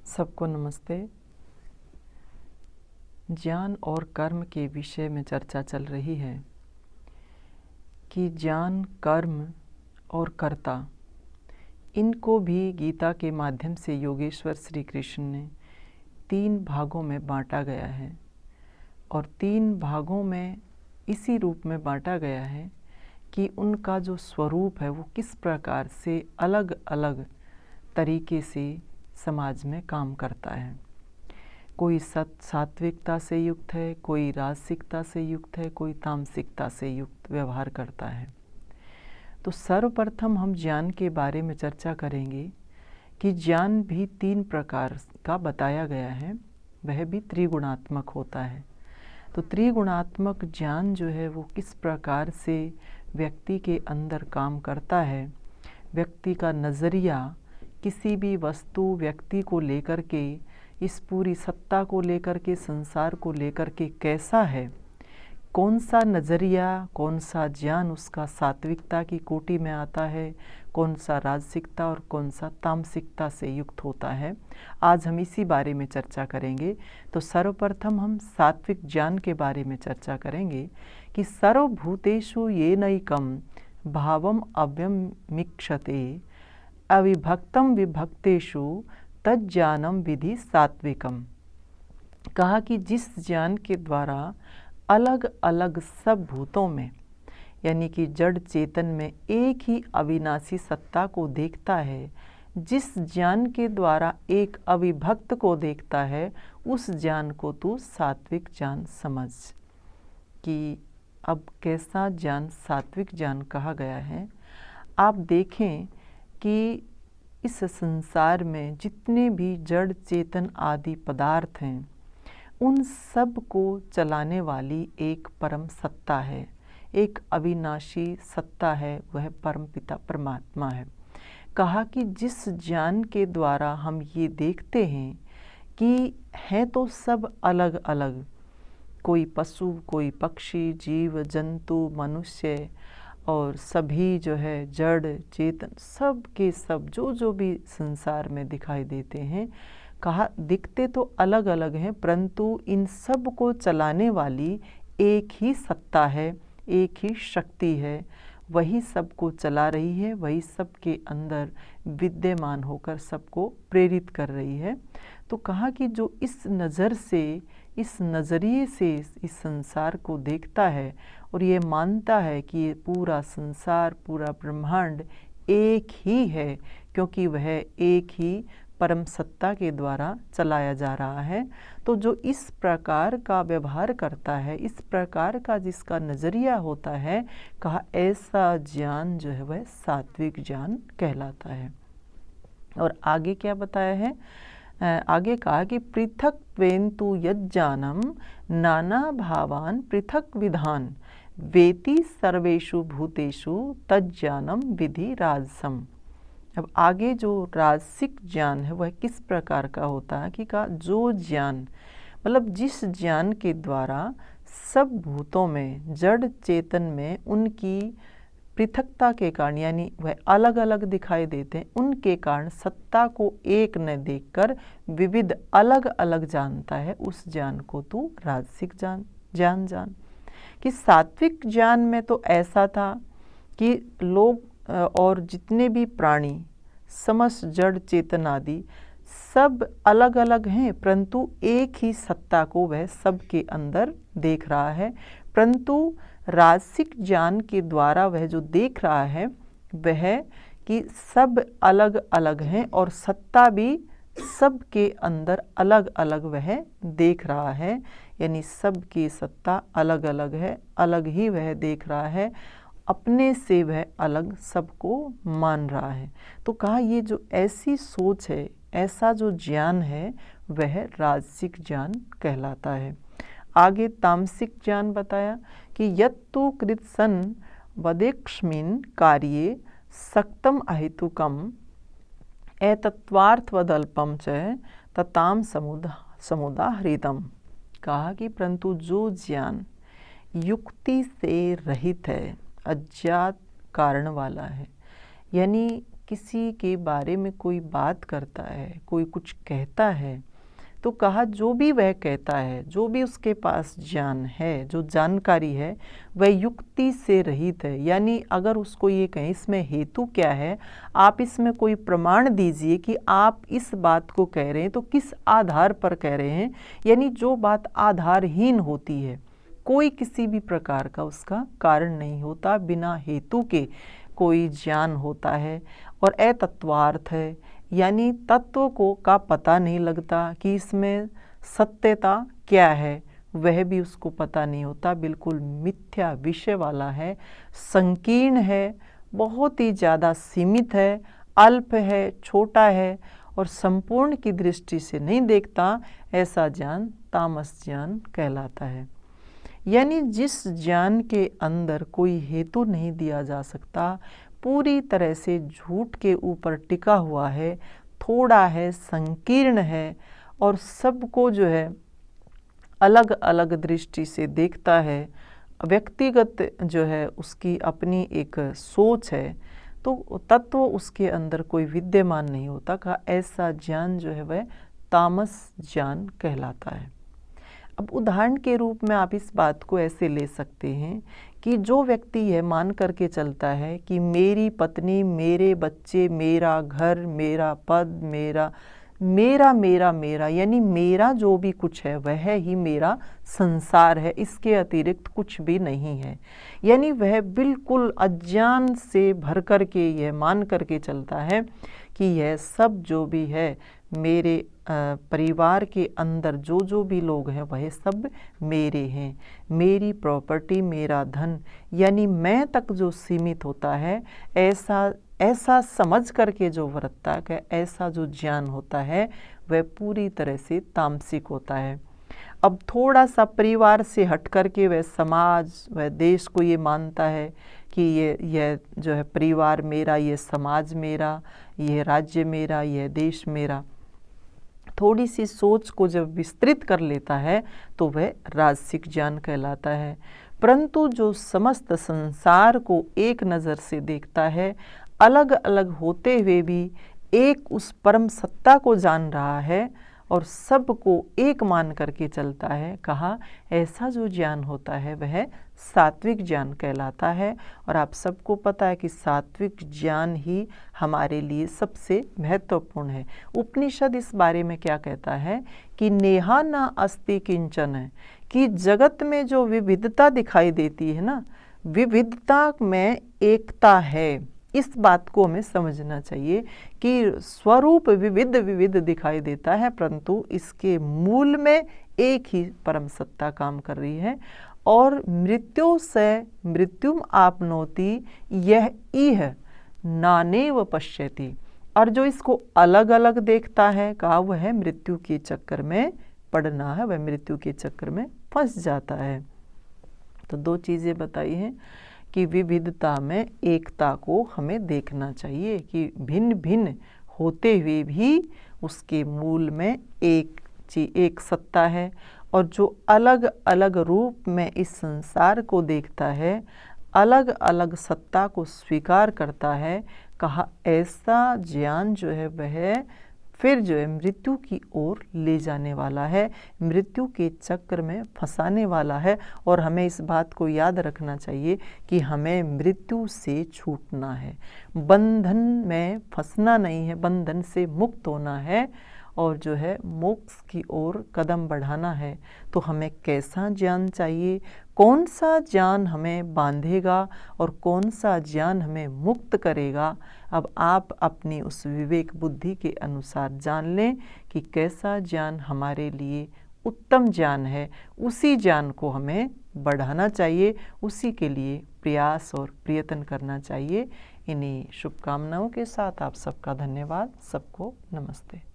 सबको नमस्ते। ज्ञान और कर्म के विषय में चर्चा चल रही है कि ज्ञान, कर्म और कर्ता, इनको भी गीता के माध्यम से योगेश्वर श्री कृष्ण ने 3 भागों में बांटा गया है और 3 भागों में इसी रूप में बांटा गया है कि उनका जो स्वरूप है वो किस प्रकार से अलग अलग तरीके से समाज में काम करता है। कोई सात्विकता से युक्त है, कोई राजसिकता से युक्त है, कोई तामसिकता से युक्त व्यवहार करता है। तो सर्वप्रथम हम ज्ञान के बारे में चर्चा करेंगे कि ज्ञान भी 3 प्रकार का बताया गया है, वह भी त्रिगुणात्मक होता है। तो त्रिगुणात्मक ज्ञान जो है वो किस प्रकार से व्यक्ति के अंदर काम करता है, व्यक्ति का नज़रिया किसी भी वस्तु व्यक्ति को लेकर के, इस पूरी सत्ता को लेकर के, संसार को लेकर के कैसा है, कौन सा नज़रिया, कौन सा ज्ञान उसका सात्विकता की कोटि में आता है, कौन सा राजसिकता और कौन सा तामसिकता से युक्त होता है। आज हम इसी बारे में चर्चा करेंगे। तो सर्वप्रथम हम सात्विक ज्ञान के बारे में चर्चा करेंगे कि सर्वभूतेषु येनैकं भावम अव्यमीक्षते अविभक्तम विभक्तेषु तज्ज्ञानम विधि सात्विकम। कहा कि जिस ज्ञान के द्वारा अलग अलग सब भूतों में, यानी कि जड़ चेतन में एक ही अविनाशी सत्ता को देखता है, जिस ज्ञान के द्वारा एक अविभक्त को देखता है, उस ज्ञान को तू सात्विक ज्ञान समझ। कि अब कैसा ज्ञान सात्विक ज्ञान कहा गया है। आप देखें कि इस संसार में जितने भी जड़ चेतन आदि पदार्थ हैं, उन सब को चलाने वाली एक परम सत्ता है, एक अविनाशी सत्ता है, वह परम पिता परमात्मा है। कहा कि जिस ज्ञान के द्वारा हम ये देखते हैं कि है तो सब अलग अलग, कोई पशु, कोई पक्षी, जीव जंतु, मनुष्य और सभी जो है जड़ चेतन, सब के सब जो भी संसार में दिखाई देते हैं, कहा दिखते तो अलग अलग हैं, परंतु इन सब को चलाने वाली एक ही सत्ता है, एक ही शक्ति है, वही सबको चला रही है, वही सबके अंदर विद्यमान होकर सबको प्रेरित कर रही है। तो कहा कि जो इस नज़र से, इस नज़रिए से इस संसार को देखता है और ये मानता है कि ये पूरा संसार, पूरा ब्रह्मांड एक ही है, क्योंकि वह एक ही परम सत्ता के द्वारा चलाया जा रहा है। तो जो इस प्रकार का व्यवहार करता है, इस प्रकार का जिसका नज़रिया होता है, कहा ऐसा ज्ञान जो है वह सात्विक ज्ञान कहलाता है। और आगे क्या बताया है, आगे कहा कि पृथक्त्वेन तु यज्ज्ञानं नाना भावान पृथक विधान वेति सर्वेषु भूतेषु तज्ज्ञानम विधि राजसम। अब आगे जो राजसिक ज्ञान है वह किस प्रकार का होता है कि का जो ज्ञान, मतलब जिस ज्ञान के द्वारा सब भूतों में, जड़ चेतन में उनकी पृथकता के कारण, यानी वह अलग अलग दिखाई देते हैं, उनके कारण सत्ता को एक न देखकर विविध अलग अलग जानता है, उस ज्ञान को तू राजसिक जान। कि सात्विक ज्ञान में तो ऐसा था कि लोग और जितने भी प्राणी, समस्त जड़ चेतन आदि सब अलग अलग हैं, परंतु एक ही सत्ता को वह सबके अंदर देख रहा है। परंतु राजसिक ज्ञान के द्वारा वह जो देख रहा है वह कि सब अलग अलग हैं और सत्ता भी सबके अंदर अलग अलग वह देख रहा है, यानी सबकी सत्ता अलग अलग है, अलग ही वह देख रहा है, अपने से वह अलग सबको मान रहा है। तो कहा ये जो ऐसी सोच है, ऐसा जो ज्ञान है, वह राजसिक ज्ञान कहलाता है। आगे तामसिक ज्ञान बताया कि यत्तु कृत सन वदेक्ष्मिन् कार्ये सक्तम अहेतुकम एतत्वार्थवदल्पम च तताम समुदाहृतम। कहा कि परंतु जो ज्ञान युक्ति से रहित है, अज्ञात कारण वाला है, यानी किसी के बारे में कोई बात करता है, कोई कुछ कहता है, तो कहा जो भी वह कहता है, जो भी उसके पास ज्ञान है, जो जानकारी है, वह युक्ति से रहित है। यानी अगर उसको ये कहें इसमें हेतु क्या है, आप इसमें कोई प्रमाण दीजिए कि आप इस बात को कह रहे हैं तो किस आधार पर कह रहे हैं। यानी जो बात आधारहीन होती है, कोई किसी भी प्रकार का उसका कारण नहीं होता, बिना हेतु के कोई ज्ञान होता है। और अतत्वार्थ है, यानी तत्व को का पता नहीं लगता कि इसमें सत्यता क्या है, वह भी उसको पता नहीं होता, बिल्कुल मिथ्या विषय वाला है, संकीर्ण है, बहुत ही ज़्यादा सीमित है, अल्प है, छोटा है और संपूर्ण की दृष्टि से नहीं देखता, ऐसा ज्ञान तामस ज्ञान कहलाता है। यानी जिस ज्ञान के अंदर कोई हेतु नहीं दिया जा सकता, पूरी तरह से झूठ के ऊपर टिका हुआ है, थोड़ा है, संकीर्ण है और सबको जो है अलग अलग दृष्टि से देखता है, व्यक्तिगत जो है उसकी अपनी एक सोच है, तो तत्व उसके अंदर कोई विद्यमान नहीं होता का ऐसा ज्ञान जो है वह तामस ज्ञान कहलाता है। अब उदाहरण के रूप में आप इस बात को ऐसे ले सकते हैं कि जो व्यक्ति यह मान करके चलता है कि मेरी पत्नी, मेरे बच्चे, मेरा घर, मेरा पद, मेरा मेरा मेरा मेरा यानी मेरा जो भी कुछ है वह ही मेरा संसार है, इसके अतिरिक्त कुछ भी नहीं है। यानी वह बिल्कुल अज्ञान से भर कर के यह मान करके चलता है कि यह सब जो भी है, मेरे परिवार के अंदर जो जो भी लोग हैं वह सब मेरे हैं, मेरी प्रॉपर्टी, मेरा धन, यानी मैं तक जो सीमित होता है, ऐसा समझ करके जो वर्तता है, ऐसा जो ज्ञान होता है वह पूरी तरह से तामसिक होता है। अब थोड़ा सा परिवार से हट करके वह समाज, वह देश को ये मानता है कि यह जो है परिवार मेरा, ये समाज मेरा, यह राज्य मेरा, यह देश मेरा। थोड़ी सी सोच को जब विस्तृत कर लेता है तो वह राजसिक ज्ञान कहलाता है। परंतु जो समस्त संसार को एक नज़र से देखता है, अलग अलग होते हुए भी एक उस परम सत्ता को जान रहा है और सबको एक मान करके चलता है, कहा ऐसा जो ज्ञान होता है वह सात्विक ज्ञान कहलाता है। और आप सबको पता है कि सात्विक ज्ञान ही हमारे लिए सबसे महत्वपूर्ण है। उपनिषद इस बारे में क्या कहता है कि नेहा न अस्ति किंचन है, कि जगत में जो विविधता दिखाई देती है ना, विविधता में एकता है। इस बात को हमें समझना चाहिए कि स्वरूप विविध विविध दिखाई देता है, परंतु इसके मूल में एक ही परम सत्ता काम कर रही है। और मृत्यु से मृत्युम आपनोति यह इह नानेव पश्यति, और जो इसको अलग अलग देखता है, कहा वह है मृत्यु के चक्कर में पड़ना है, वह मृत्यु के चक्कर में फंस जाता है। तो दो चीज़ें बताई हैं कि विविधता में एकता को हमें देखना चाहिए कि भिन्न भिन्न होते हुए भी उसके मूल में एक सत्ता है। और जो अलग अलग रूप में इस संसार को देखता है, अलग अलग सत्ता को स्वीकार करता है, कहा ऐसा ज्ञान जो है वह फिर जो है मृत्यु की ओर ले जाने वाला है, मृत्यु के चक्र में फंसाने वाला है। और हमें इस बात को याद रखना चाहिए कि हमें मृत्यु से छूटना है, बंधन में फंसना नहीं है, बंधन से मुक्त होना है और जो है मोक्ष की ओर कदम बढ़ाना है। तो हमें कैसा ज्ञान चाहिए, कौन सा ज्ञान हमें बांधेगा और कौन सा ज्ञान हमें मुक्त करेगा, अब आप अपनी उस विवेक बुद्धि के अनुसार जान लें कि कैसा ज्ञान हमारे लिए उत्तम ज्ञान है। उसी ज्ञान को हमें बढ़ाना चाहिए, उसी के लिए प्रयास और प्रयत्न करना चाहिए। इन्हीं शुभकामनाओं के साथ आप सबका धन्यवाद। सबको नमस्ते।